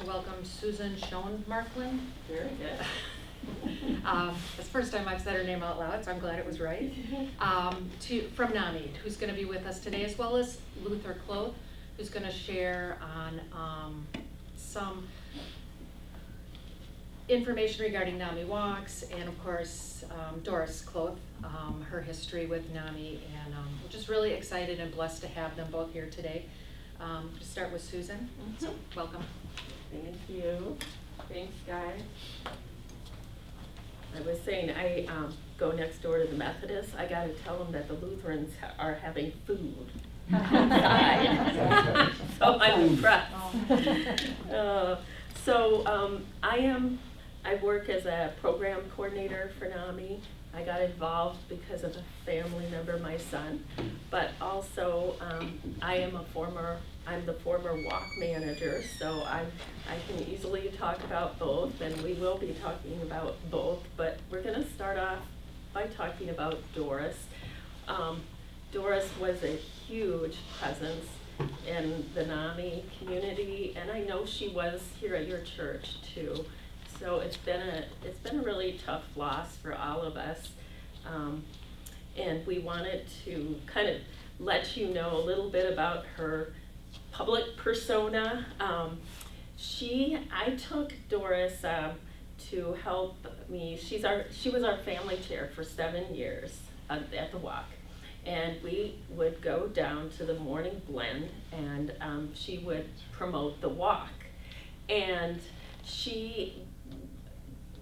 to welcome Susan Schoenmarkland. Very good. It's the first time I've said her name out loud, so I'm glad it was right. From NAMI, who's going to be with us today, as well as Luther Kloth, who's going to share on some information regarding NAMI Walks, and of course Doris Kloth, her history with NAMI, and we're just really excited and blessed to have them both here today. To start with Susan, so welcome. Thank you. Thanks, guys. I was saying, I go next door to the Methodists. I got to tell them that the Lutherans are having food outside. So I'm impressed. I work as a program coordinator for NAMI. I got involved because of a family member, my son, but also I'm the former walk manager, so I can easily talk about both, and we will be talking about both, but we're going to start off by talking about Doris. Doris was a huge presence in the NAMI community, and I know she was here at your church too. So it's been a really tough loss for all of us, and we wanted to kind of let you know a little bit about her public persona. I took Doris to help me. She was our family chair for 7 years at the walk, and we would go down to the morning blend, and she would promote the walk, and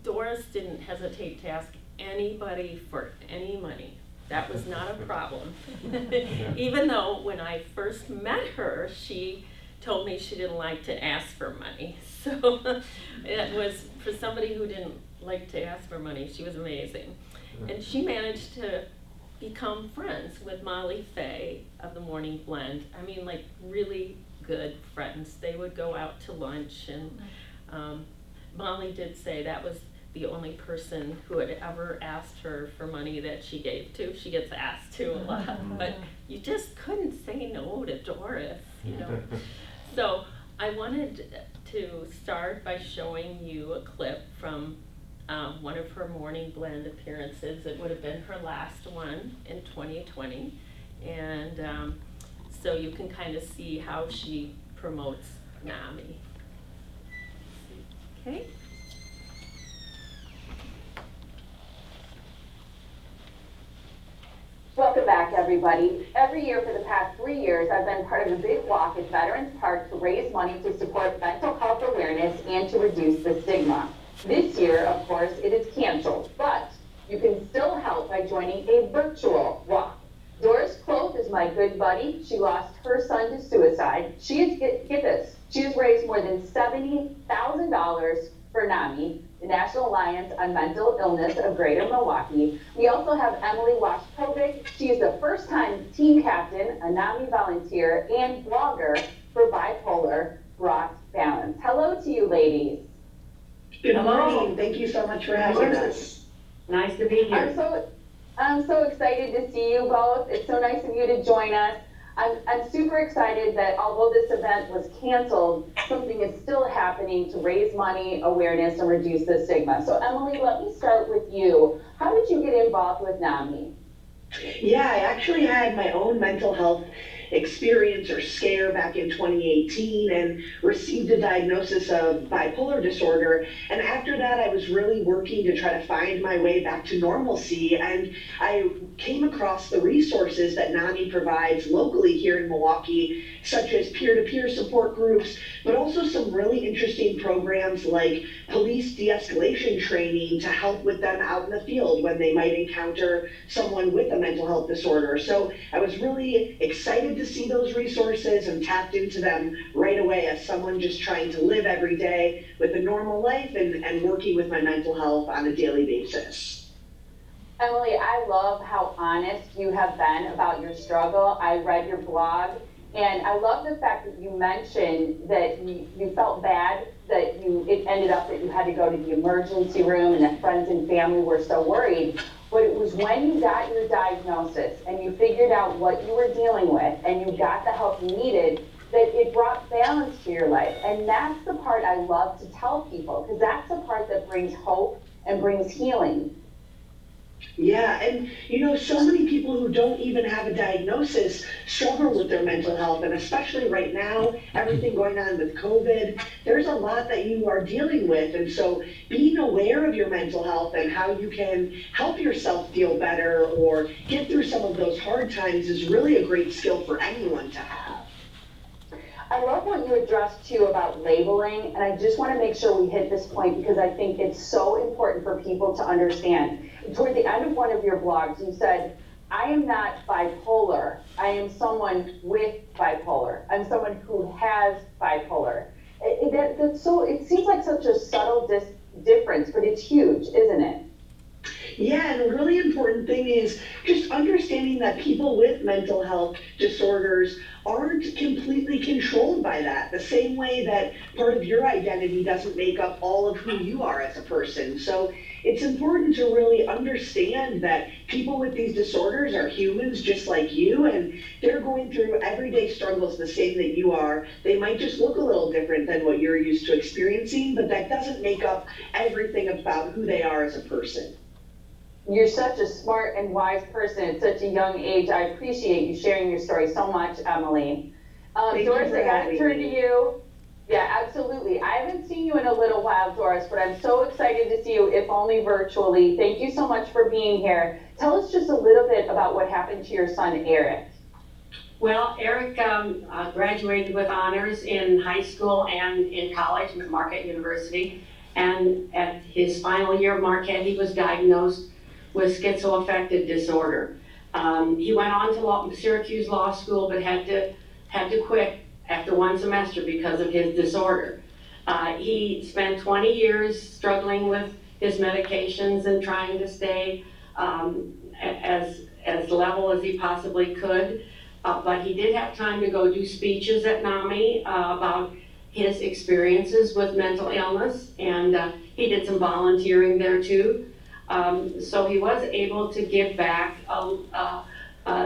Doris didn't hesitate to ask anybody for any money. That was not a problem. Even though when I first met her, she told me she didn't like to ask for money. So it was, for somebody who didn't like to ask for money, she was amazing. And she managed to become friends with Molly Fay of the Morning Blend. I mean, like really good friends. They would go out to lunch, and Molly did say that was the only person who had ever asked her for money that she gave to. She gets asked to a lot, but you just couldn't say no to Doris, you know. So I wanted to start by showing you a clip from one of her Morning Blend appearances. It would have been her last one in 2020, and so you can kind of see how she promotes NAMI. Okay. Welcome back, everybody. Every year for the past 3 years, I've been part of a big walk at Veterans Park to raise money to support mental health awareness and to reduce the stigma. This year, of course, it is canceled, but you can still help by joining a virtual walk. Doris Kloth is my good buddy. She lost her son to suicide. She has, get this, she has raised more than $70,000 for NAMI, the National Alliance on Mental Illness of Greater Milwaukee. We also have Emily Walsh Team. She is the first-time team captain, a NAMI volunteer, and blogger for Bipolar Brought Balance. Hello to you, ladies. Good morning. Thank you so much for having us. Nice to be here. I'm so excited to see you both. It's so nice of you to join us. I'm super excited that although this event was canceled, something is still happening to raise money, awareness, and reduce the stigma. So Emily, let me start with you. How did you get involved with NAMI? Yeah, I actually had my own mental health experience or scare back in 2018 and received a diagnosis of bipolar disorder. And after that, I was really working to try to find my way back to normalcy. And I came across the resources that NAMI provides locally here in Milwaukee, such as peer-to-peer support groups, but also some really interesting programs like police de-escalation training to help with them out in the field when they might encounter someone with a mental health disorder. So I was really excited to see those resources and tapped into them right away as someone just trying to live every day with a normal life and working with my mental health on a daily basis. Emily, I love how honest you have been about your struggle. I read your blog, and I love the fact that you mentioned that you felt bad that it ended up that you had to go to the emergency room and that friends and family were so worried. But it was when you got your diagnosis and you figured out what you were dealing with and you got the help you needed that it brought balance to your life. And that's the part I love to tell people, because that's the part that brings hope and brings healing. Yeah, and so many people who don't even have a diagnosis struggle with their mental health, and especially right now, everything going on with COVID, there's a lot that you are dealing with. And so being aware of your mental health and how you can help yourself feel better or get through some of those hard times is really a great skill for anyone to have. I love what you addressed too about labeling, and I just want to make sure we hit this point because I think it's so important for people to understand. Toward the end of one of your blogs, you said, I am not bipolar. I am someone with bipolar. I'm someone who has bipolar. It seems like such a subtle difference, but it's huge, isn't it? Yeah, and a really important thing is just understanding that people with mental health disorders aren't completely controlled by that, the same way that part of your identity doesn't make up all of who you are as a person. So it's important to really understand that people with these disorders are humans just like you, and they're going through everyday struggles the same that you are. They might just look a little different than what you're used to experiencing, but that doesn't make up everything about who they are as a person. You're such a smart and wise person at such a young age. I appreciate you sharing your story so much, Emily. Doris, I got to turn to you. Yeah, absolutely. I haven't seen you in a little while, Doris, but I'm so excited to see you, if only virtually. Thank you so much for being here. Tell us just a little bit about what happened to your son, Eric. Well, Eric graduated with honors in high school and in college at Marquette University. And at his final year of Marquette, he was diagnosed with schizoaffective disorder. He went on to Syracuse Law School, but had to quit after one semester because of his disorder. He spent 20 years struggling with his medications and trying to stay as level as he possibly could. But he did have time to go do speeches at NAMI about his experiences with mental illness, and he did some volunteering there too. So he was able to give back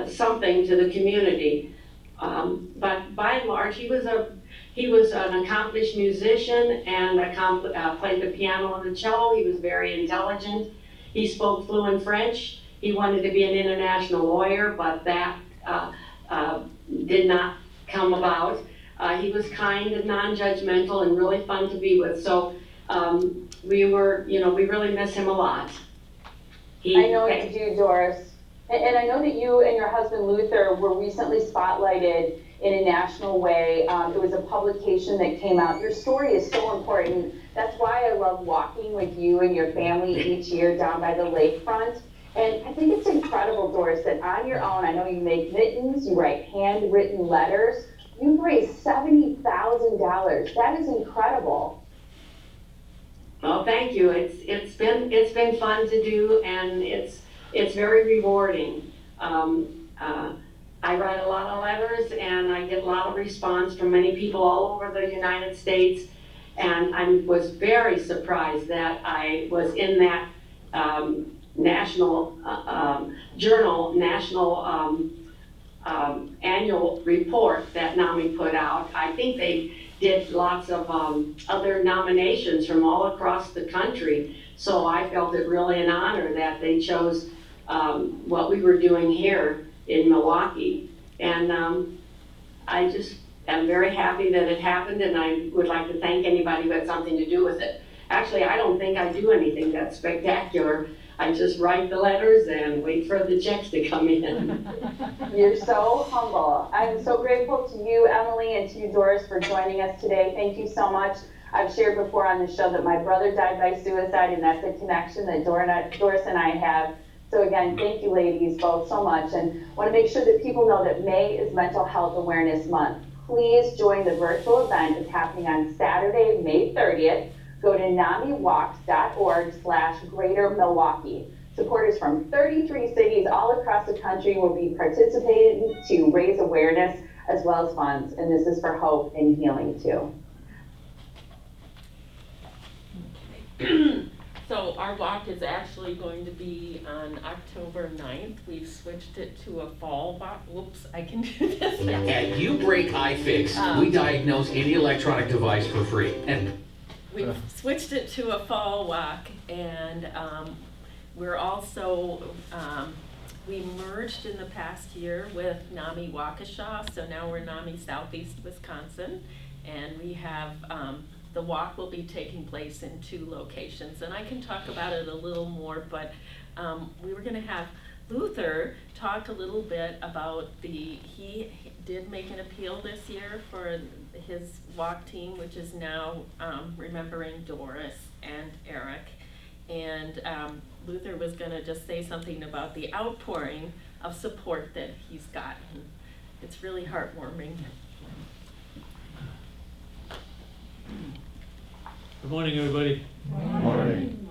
something to the community. But by and large, he was an accomplished musician and played the piano and the cello. He was very intelligent. He spoke fluent French. He wanted to be an international lawyer, but that did not come about. He was kind and non-judgmental and really fun to be with. So we really miss him a lot. I know you do, Doris. And I know that you and your husband Luther were recently spotlighted in a national way. It was a publication that came out. Your story is so important. That's why I love walking with you and your family each year down by the lakefront. And I think it's incredible, Doris, that on your own, I know you make mittens, you write handwritten letters. You've raised $70,000. That is incredible. Well, thank you. It's been fun to do, and it's very rewarding. I write a lot of letters, and I get a lot of response from many people all over the United States. And I was very surprised that I was in that national journal, national annual report that NAMI put out. I think they did lots of other nominations from all across the country. So I felt it really an honor that they chose what we were doing here in Milwaukee. And I just am very happy that it happened, and I would like to thank anybody who had something to do with it. Actually, I don't think I do anything that's spectacular. I just write the letters and wait for the checks to come in. You're so humble. I'm so grateful to you, Emily, and to you, Doris, for joining us today. Thank you so much. I've shared before on the show that my brother died by suicide, and that's a connection that Doris and I have. So again, thank you, ladies, both so much. And I want to make sure that people know that May is Mental Health Awareness Month. Please join the virtual event. It's happening on Saturday, May 30th. Go to namiwalks.org/Greater Milwaukee. Supporters from 33 cities all across the country will be participating to raise awareness as well as funds. And this is for hope and healing too. So our walk is actually going to be on October 9th. We've switched it to a fall walk. Whoops, I can do this. At You Break I Fix, we diagnose any electronic device for free. And We've switched it to a fall walk, and we're also, we merged in the past year with NAMI Waukesha, so now we're NAMI Southeast Wisconsin, and we have, the walk will be taking place in 2 locations, and I can talk about it a little more, but we were gonna have Luther talk a little bit about he did make an appeal this year for his walk team, which is now remembering Doris and Eric. And Luther was gonna just say something about the outpouring of support that he's gotten. It's really heartwarming. Good morning, everybody. Good morning.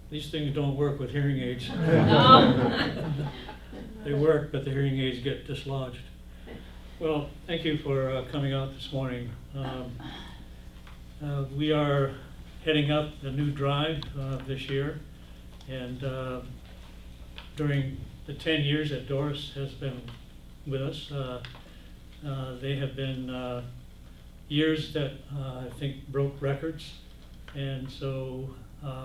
These things don't work with hearing aids. Oh. They work, but the hearing aids get dislodged. Well, thank you for coming out this morning. We are heading up a new drive this year, and during the 10 years that Doris has been with us, they have been years that I think broke records, and so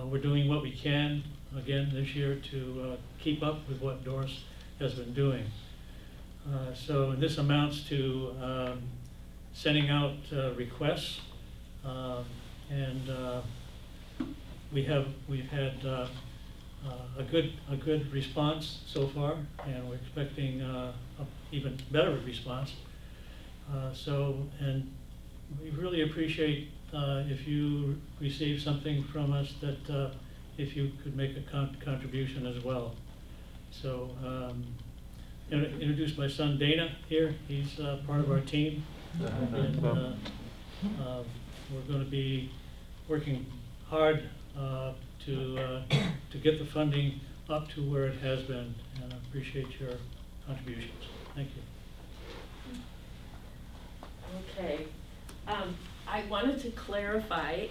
we're doing what we can again this year to keep up with what Doris has been doing. So this amounts to sending out requests, and we've had a good response so far, and we're expecting a even better response. And we really appreciate if you receive something from us, that if you could make a contribution as well. So introduce my son Dana here. He's part of our team, and we're going to be working hard to get the funding up to where it has been, and I appreciate your contributions. Thank you. Okay. I wanted to clarify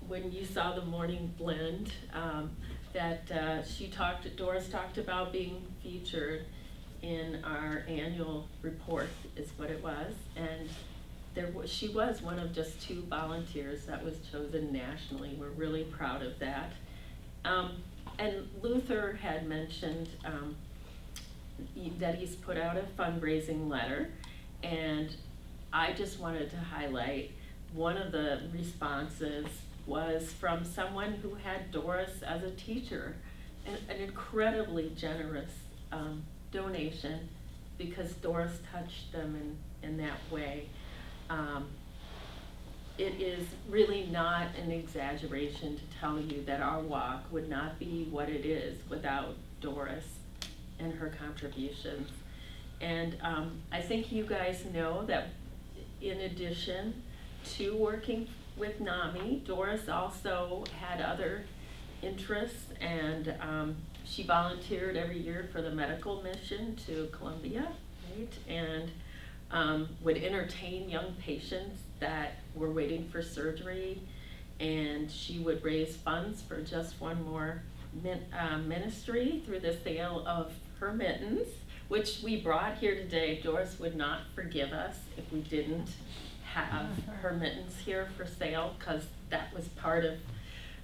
when you saw the morning blend, that Doris talked about being featured in our annual report is what it was, and she was one of just 2 volunteers that was chosen nationally. We're really proud of that. And Luther had mentioned that he's put out a fundraising letter, and I just wanted to highlight one of the responses was from someone who had Doris as a teacher, an incredibly generous donation, because Doris touched them in that way. It is really not an exaggeration to tell you that our walk would not be what it is without Doris and her contributions. And I think you guys know that in addition to working with NAMI, Doris also had other interests, and she volunteered every year for the medical mission to Columbia, right? And would entertain young patients that were waiting for surgery, and she would raise funds for Just One More ministry through the sale of her mittens, which we brought here today. Doris would not forgive us if we didn't have her mittens here for sale, because that was part of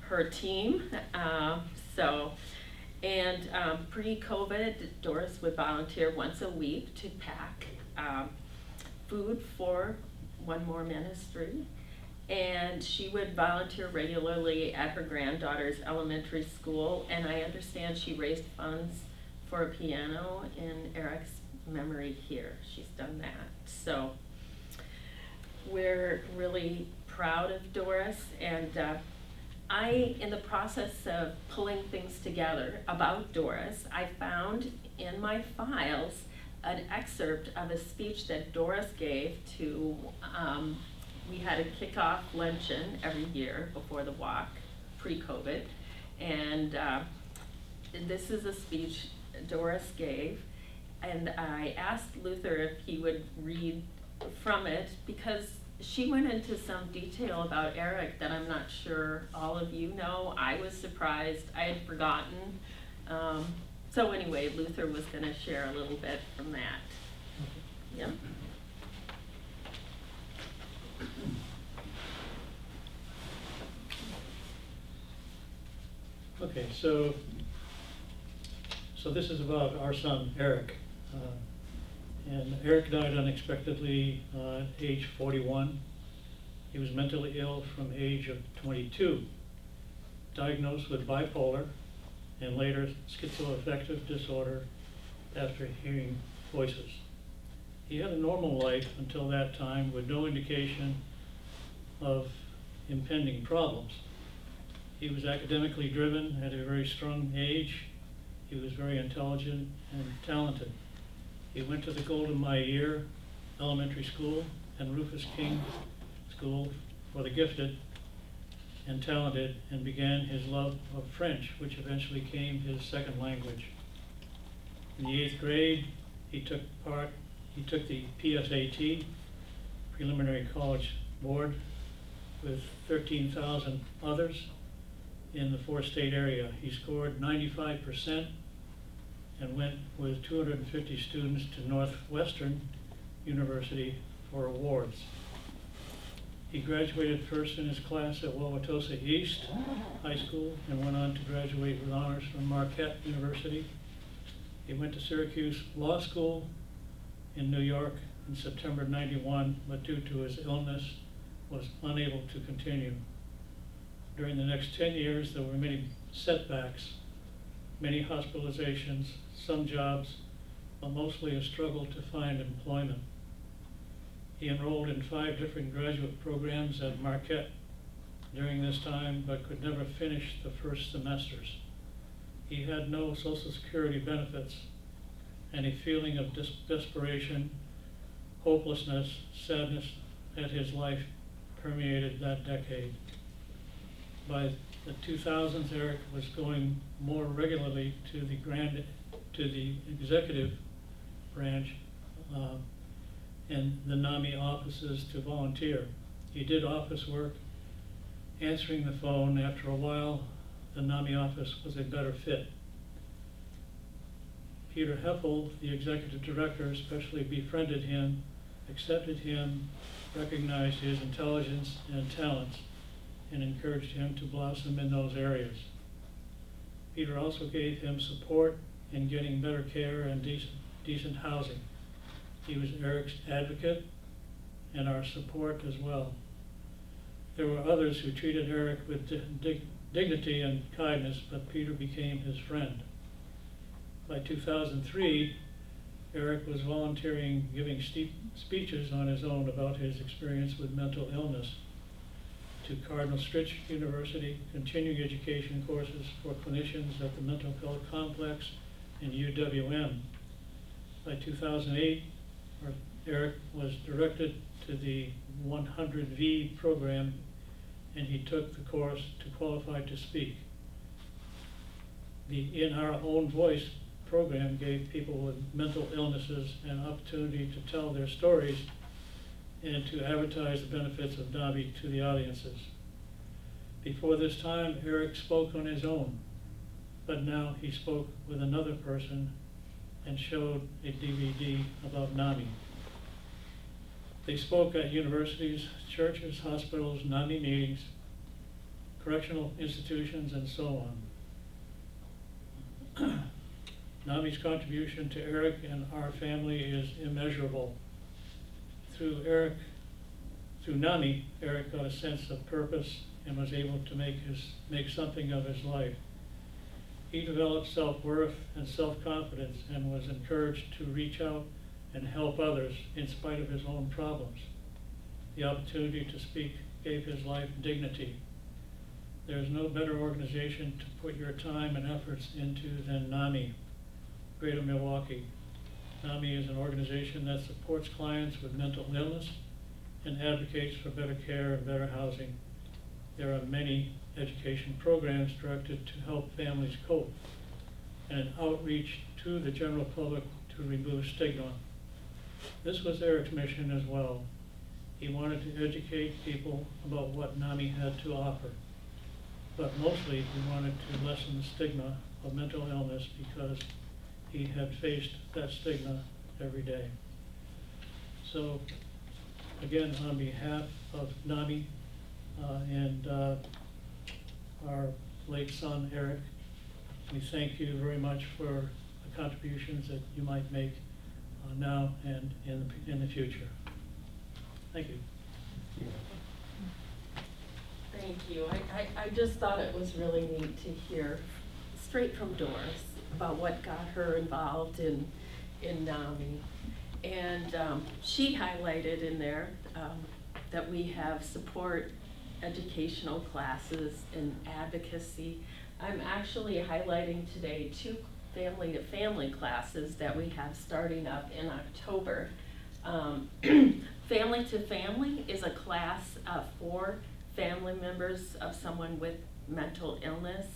her team. Pre-COVID, Doris would volunteer once a week to pack food for One More Ministry, and she would volunteer regularly at her granddaughter's elementary school, and I understand she raised funds for a piano in Eric's memory here. She's done that. So we're really proud of Doris, and in the process of pulling things together about Doris, I found in my files an excerpt of a speech that Doris gave to, we had a kickoff luncheon every year before the walk, pre-COVID, and this is a speech Doris gave, and I asked Luther if he would read from it, because she went into some detail about Eric that I'm not sure all of you know. I was surprised, I had forgotten. So anyway, Luther was gonna share a little bit from that. Yep. Okay, so this is about our son, Eric. And Eric died unexpectedly at age 41. He was mentally ill from age of 22, diagnosed with bipolar and later schizoaffective disorder after hearing voices. He had a normal life until that time with no indication of impending problems. He was academically driven at a very strong age. He was very intelligent and talented. He went to the Golden Year Elementary School and Rufus King School for the Gifted and Talented, and began his love of French, which eventually became his second language. In the 8th grade, he took the PSAT, Preliminary College Board, with 13,000 others in the 4-state area. He scored 95% and went with 250 students to Northwestern University for awards. He graduated first in his class at Wauwatosa East High School and went on to graduate with honors from Marquette University. He went to Syracuse Law School in New York in September '91, but due to his illness was unable to continue. During the next 10 years, there were many setbacks, many hospitalizations, some jobs, but mostly a struggle to find employment. He enrolled in 5 different graduate programs at Marquette during this time, but could never finish the first semesters. He had no Social Security benefits, and a feeling of desperation, hopelessness, sadness at his life permeated that decade. By the 2000s, Eric was going more regularly to the executive branch and the NAMI offices to volunteer. He did office work, answering the phone. After a while, the NAMI office was a better fit. Peter Heffel, the executive director, especially befriended him, accepted him, recognized his intelligence and talents, and encouraged him to blossom in those areas. Peter also gave him support in getting better care and decent housing. He was Eric's advocate and our support as well. There were others who treated Eric with dignity and kindness, but Peter became his friend. By 2003, Eric was volunteering, giving speeches on his own about his experience with mental illness to Cardinal Stritch University, continuing education courses for clinicians at the Mental Health Complex in UWM. By 2008, Eric was directed to the 100V program, and he took the course to qualify to speak. The In Our Own Voice program gave people with mental illnesses an opportunity to tell their stories and to advertise the benefits of NAMI to the audiences. Before this time, Eric spoke on his own, but now he spoke with another person and showed a DVD about NAMI. They spoke at universities, churches, hospitals, NAMI meetings, correctional institutions, and so on. NAMI's contribution to Eric and our family is immeasurable. Through NAMI, Eric got a sense of purpose and was able to make something of his life. He developed self-worth and self-confidence and was encouraged to reach out and help others in spite of his own problems. The opportunity to speak gave his life dignity. There is no better organization to put your time and efforts into than NAMI, Greater Milwaukee. NAMI is an organization that supports clients with mental illness and advocates for better care and better housing. There are many education programs directed to help families cope and an outreach to the general public to remove stigma. This was Eric's mission as well. He wanted to educate people about what NAMI had to offer. But mostly, he wanted to lessen the stigma of mental illness because he had faced that stigma every day. So, again, on behalf of NAMI and our late son, Eric, we thank you very much for the contributions that you might make now and in the future. Thank you. Thank you. I just thought it was really neat to hear straight from Doris about what got her involved in NAMI. And she highlighted in there that we have support educational classes and advocacy. I'm actually highlighting today 2 family-to-family classes that we have starting up in October. Family to Family is a class for family members of someone with mental illness.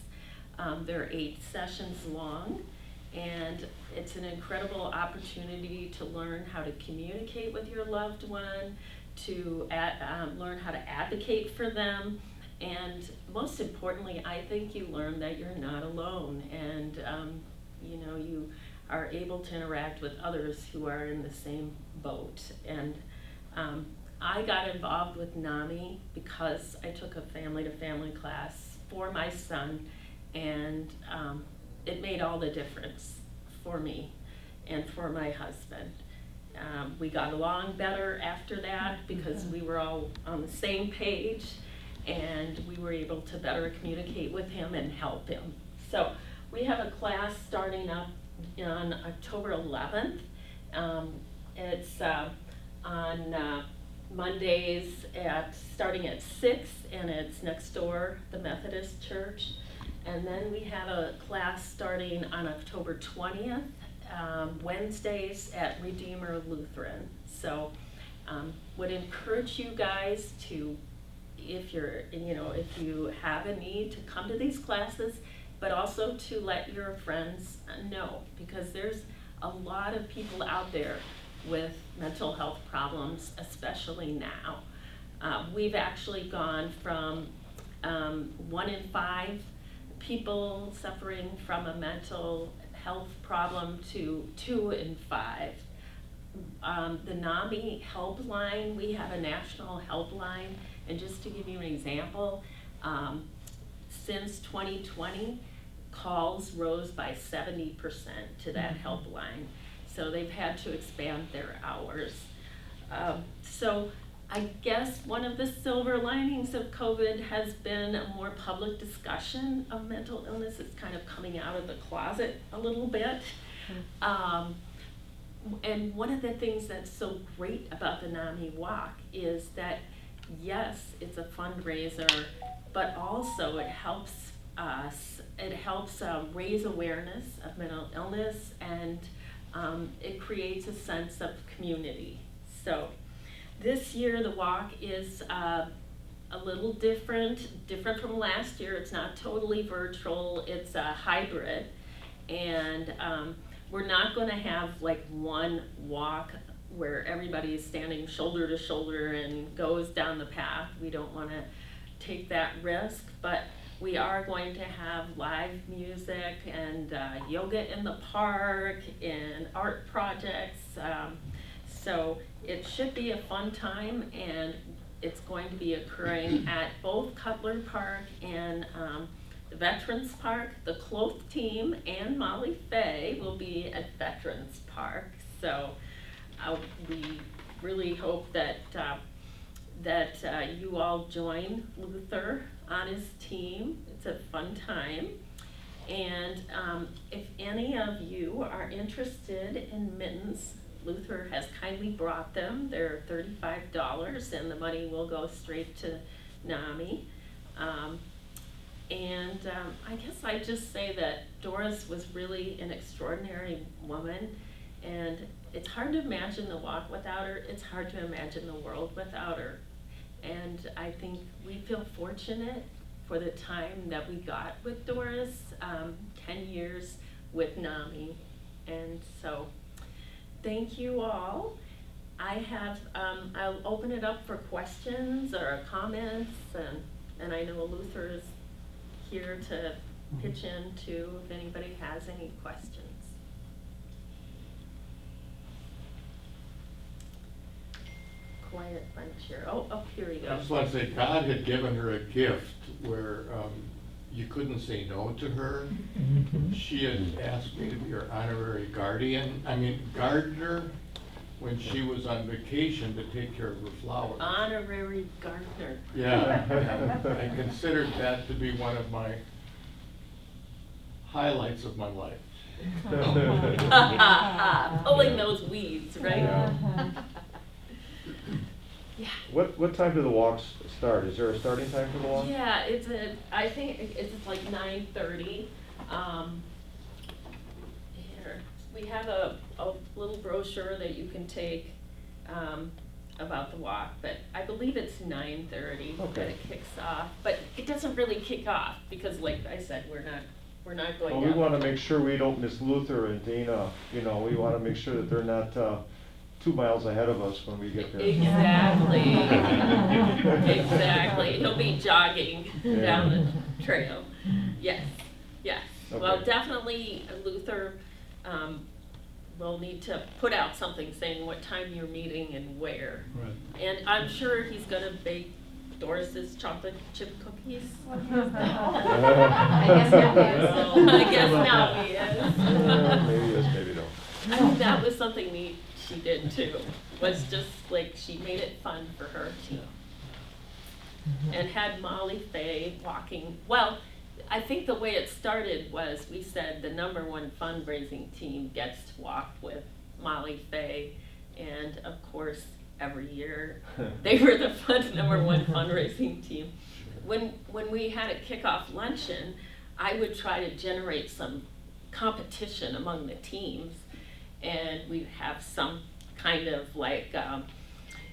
They're 8 sessions long, and it's an incredible opportunity to learn how to communicate with your loved one, to learn how to advocate for them, and most importantly, I think you learn that you're not alone, and you know, you are able to interact with others who are in the same boat. And I got involved with NAMI because I took a family-to-family class for my son, and it made all the difference for me and for my husband. We got along better after that because we were all on the same page, and we were able to better communicate with him and help him. So we have a class starting up on October 11th. It's on Mondays starting at 6, and it's next door, the Methodist Church. And then we have a class starting on October 20th, Wednesdays at Redeemer Lutheran. So would encourage you guys to, if you have a need, to come to these classes, but also to let your friends know, because there's a lot of people out there with mental health problems, especially now. We've actually gone from 1 in 5 people suffering from a mental health problem to 2 in 5. The NAMI helpline, we have a national helpline, and just to give you an example, since 2020, calls rose by 70% to that helpline. So they've had to expand their hours. So I guess one of the silver linings of COVID has been a more public discussion of mental illness. It's kind of coming out of the closet a little bit. And one of the things that's so great about the NAMI Walk is that, yes, it's a fundraiser, but also it helps us, raise awareness of mental illness, and it creates a sense of community. So this year the walk is a little different from last year. It's not totally virtual, it's a hybrid, and we're not going to have like one walk where everybody is standing shoulder to shoulder and goes down the path. We don't want to take that risk, but we are going to have live music and yoga in the park and art projects. So it should be a fun time, and it's going to be occurring at both Cutler Park and the Veterans Park. The Kloth team and Molly Faye will be at Veterans Park. So we really hope that you all join Luther on his team. It's a fun time. And if any of you are interested in mittens, Luther has kindly brought them. They're $35, and the money will go straight to NAMI. I guess I'd just say that Doris was really an extraordinary woman, and it's hard to imagine the walk without her. It's hard to imagine the world without her. And I think we feel fortunate for the time that we got with Doris, 10 years with NAMI. And so thank you all. I have, I'll open it up for questions or comments, and I know Luther is here to pitch in too, if anybody has any questions. Quiet bunch here. Oh, here we go. I just want to say, God had given her a gift where you couldn't say no to her. She had asked me to be her honorary gardener, when she was on vacation to take care of her flowers. Honorary gardener. Yeah, I considered that to be one of my highlights of my life. Pulling those weeds, right? Yeah. Yeah. What time do the walks start? Is there a starting time for the walk? Yeah, I think it's like 9:30. Here, we have a little brochure that you can take about the walk, but I believe it's 9:30 that Okay. it kicks off. But it doesn't really kick off because, like I said, we're not going Well, down. we want to make sure we don't miss Luther and Dana. You know, we want to make sure that they're not 2 miles ahead of us when we get there. Exactly. Exactly. He'll be jogging down the trail. Yes, yes. Well, Okay. definitely Luther will need to put out something saying what time you're meeting and where. Right. And I'm sure he's gonna bake Doris's chocolate chip cookies. I guess now he is. So, I guess now he is. Maybe yes, maybe no. I think that was something neat she did too, was just like, she made it fun for her team. And had Molly Faye walking, well, I think the way it started was, we said the #1 fundraising team gets to walk with Molly Faye, and of course, every year, they were the #1 fundraising team. When we had a kickoff luncheon, I would try to generate some competition among the teams, and we'd have some kind of like,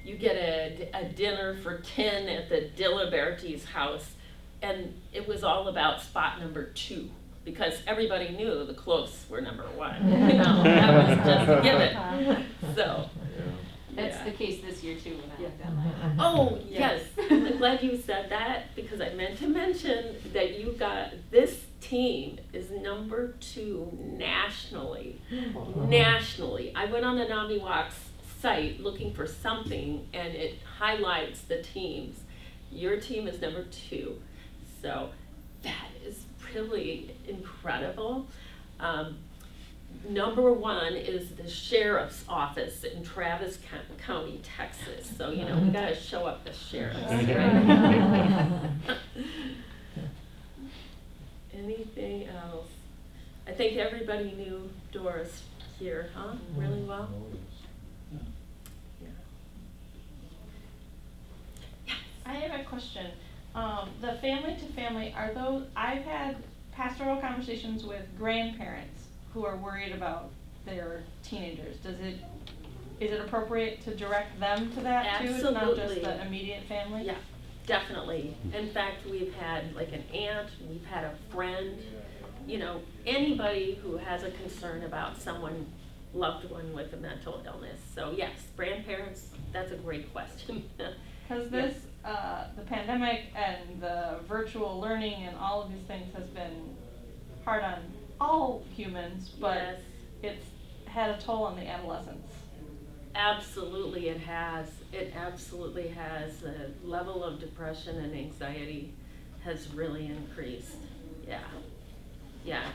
you get a dinner for 10 at the Diliberti's house, and it was all about spot #2, because everybody knew the Kloths were #1. You know, that was just a given. So. That's Yeah. the case this year too, when I Yeah. looked at my. Oh, yes, I'm glad you said that, because I meant to mention that you got, this team is #2 nationally. Nationally. I went on the NAMI Walks site looking for something, and it highlights the teams. Your team is #2, so that is really incredible. #1 is the sheriff's office in Travis County, Texas. So, you know, we gotta show up the sheriffs, right? Anything else? I think everybody knew Doris here, huh? Really well? Yeah. I have a question. The family to family, are those, I've had pastoral conversations with grandparents who are worried about their teenagers. Is it appropriate to direct them to that too? It's not just Absolutely. the immediate family? Yeah, definitely. In fact, we've had like an aunt, we've had a friend, you know, anybody who has a concern about someone, loved one with a mental illness. So yes, grandparents, that's a great question. Because this, the pandemic and the virtual learning and all of these things has been hard on all humans, but Yes. it's had a toll on the adolescents. Absolutely, it has. It absolutely has. The level of depression and anxiety has really increased. Yeah, yeah.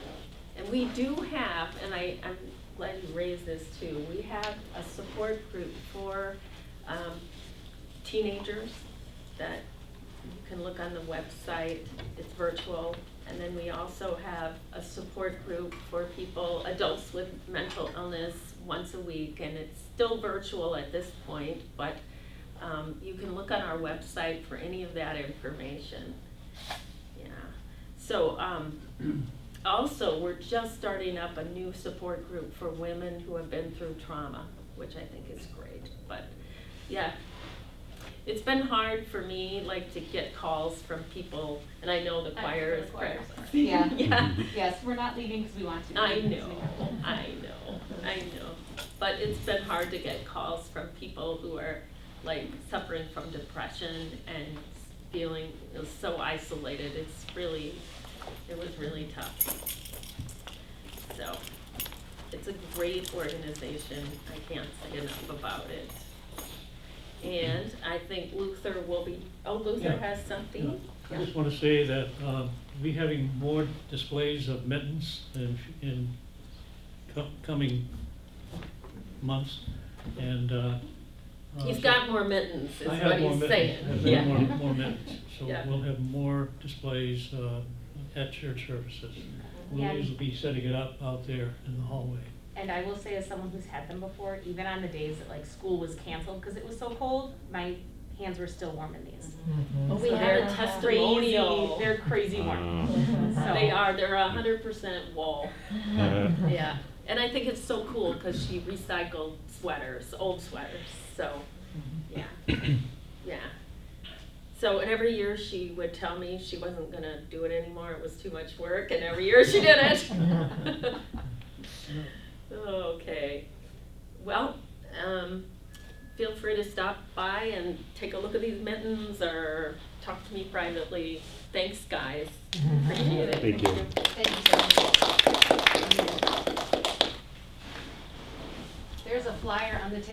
And we do have, and I'm glad you raised this too, we have a support group for teenagers that you can look on the website. It's virtual. And then we also have a support group for people, adults with mental illness, once a week, and it's still virtual at this point, but you can look on our website for any of that information. Yeah. So also, we're just starting up a new support group for women who have been through trauma, which I think is great. But yeah, it's been hard for me, like, to get calls from people, and I know the choir is. Yeah. Yeah. Yes, we're not leaving because we want to. I know, I know, I know. but it's been hard to get calls from people who are like suffering from depression and feeling so isolated. It was really tough. So, it's a great organization. I can't say enough about it. And I think Luther will be, Luther Yeah. has something? I just want to say that we're having more displays of mittens in coming months, and He's got more mittens, is I what have more he's mittens. saying. I have Yeah. more mittens, so Yeah. we'll have more displays at church services. Yeah. Louise will be setting it up out there in the hallway. And I will say, as someone who's had them before, even on the days that like school was canceled because it was so cold, my hands were still warm in these. Oh, We they're had testimonial. they're crazy warm. So- They're 100% wool. Yeah, and I think it's so cool because she recycled sweaters, old sweaters, so, yeah, yeah. So, and every year she would tell me she wasn't gonna do it anymore, it was too much work, and every year she did it. Okay, well, feel free to stop by and take a look at these mittens or talk to me privately. Thanks, guys, appreciate it. Thank you. Thank you so much. There's a flyer on the table.